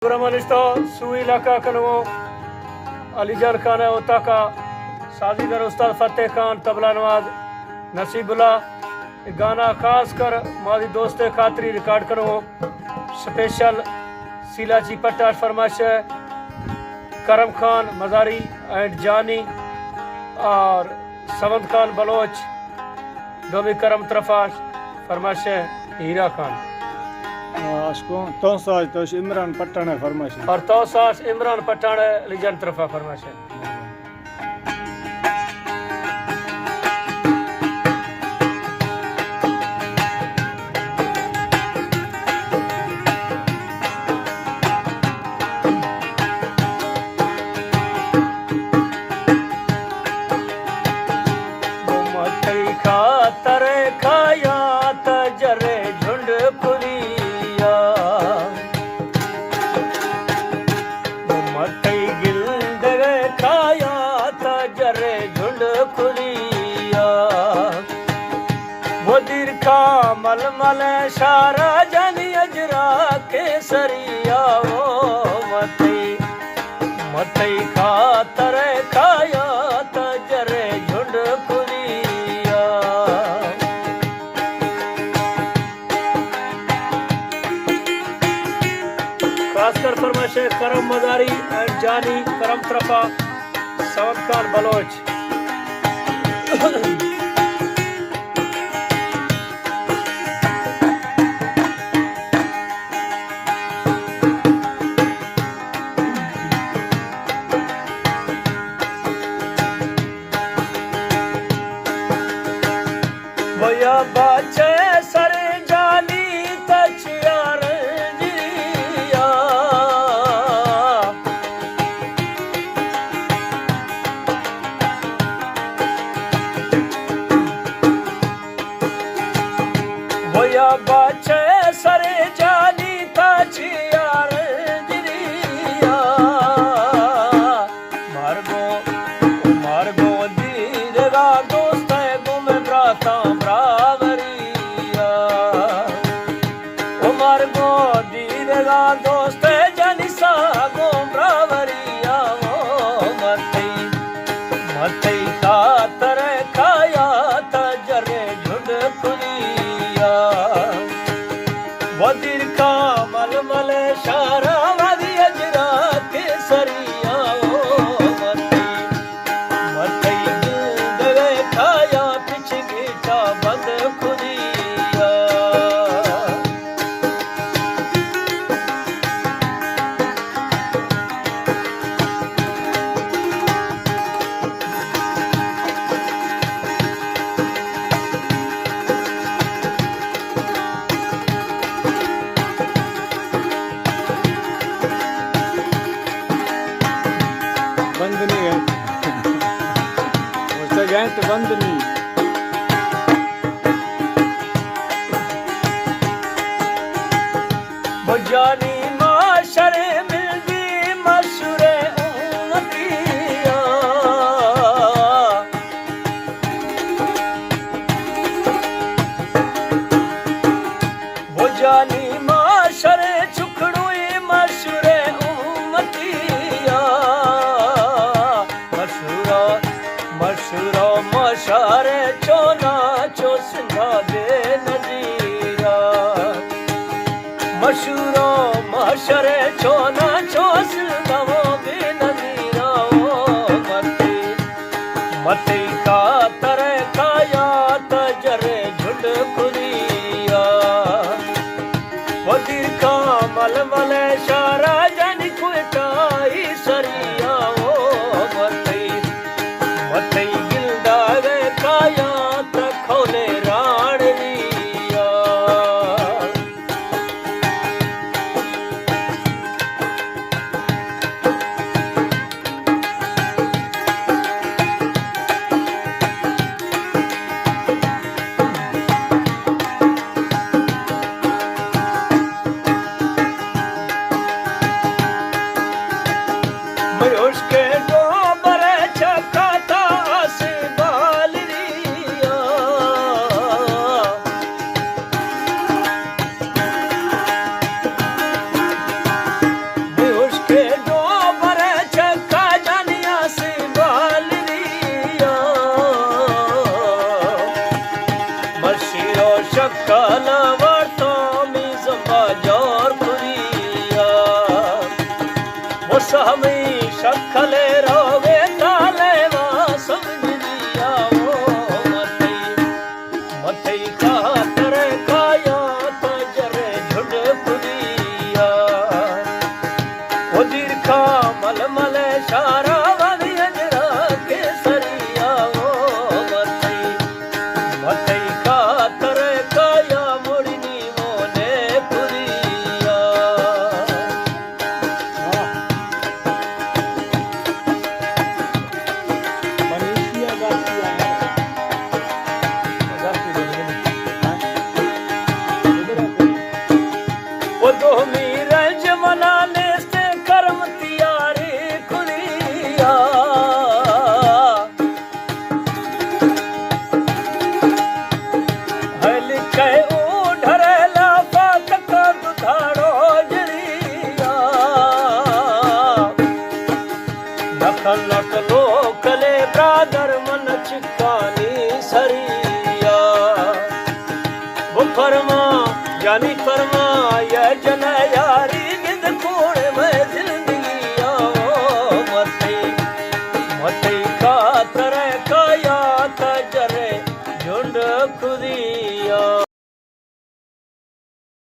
ब्रह्मनिष्ठ सुई इलाका कनवो अलीजान खान है उता का साजीगर उस्ताद फतेह खान तबला नवाज नसीबुल्ला गाना खास कर मादी दोस्ते खातरी रिकॉर्ड करो स्पेशल सीलाची पट्टा फरमाइश है करम खान मजारी एंड जानी और सवंत खान बलोच दोमी करम तरफा फरमाइश है हीरा खान तो इमरान पठान है फरमाइश और तौसास इमरान पठान अलीजान तरफा फरमाइश है। मल मल शारा जानी अजरा केसरिया वो मथई खातर खाया तजरे झुंड कुरिया खासकर फरमाइश करम मजारी एंड जानी करम तरफा सवंत खान बलोच भैया बाचे सरे जाली तचियार जिया भैया बाचे सरे जाली तचियार जिया मार्गो दीरगा दोस्त है गुम ब्राता दोस्त जनिसा गोमरावरिया मथई खातर खाया तजरे झुंड कुरिया वजीर का मल मल शारा वादी अजरा केसरिया मथई दवे खाया पिछ गीता बंद कुरिया बंद नहीं है उसका गैस बंद नहीं जानी माशरे मिलदी मशूरे उम्मतिया वो जानी माशरे चुखड़ुई मशूरे उम्मतिया मशूरा मशारे चोना चो सिंधा दे नजीरा मशूरो मशरे चोना चोस दवो बेनजीरा मथई खातर खाया तजरे झुंड कुरिया वजीर का मल मल शारा जानी कुटाई सरिया मथई गिलदा गए खाया तखोले राण लिया उस हमी शखले रोवे ताले वा समझिया वो मथई खातर काया तो जरे झुड़पुरिया ओ दीर्घा मलमल शारा वाली अजरा केसरिया वो मथई खातर काया मुड़नी मोने पुरिया मनीषिया गातिया है वो दो मीर जमनाने से कर्म तियारी खुलिया है लिखे ढरेला पात का दुधाड़ो जड़िया नकल नट लोकले ब्रादर मन चिकानी सरिया वो फरमा जानी फरमा यह जन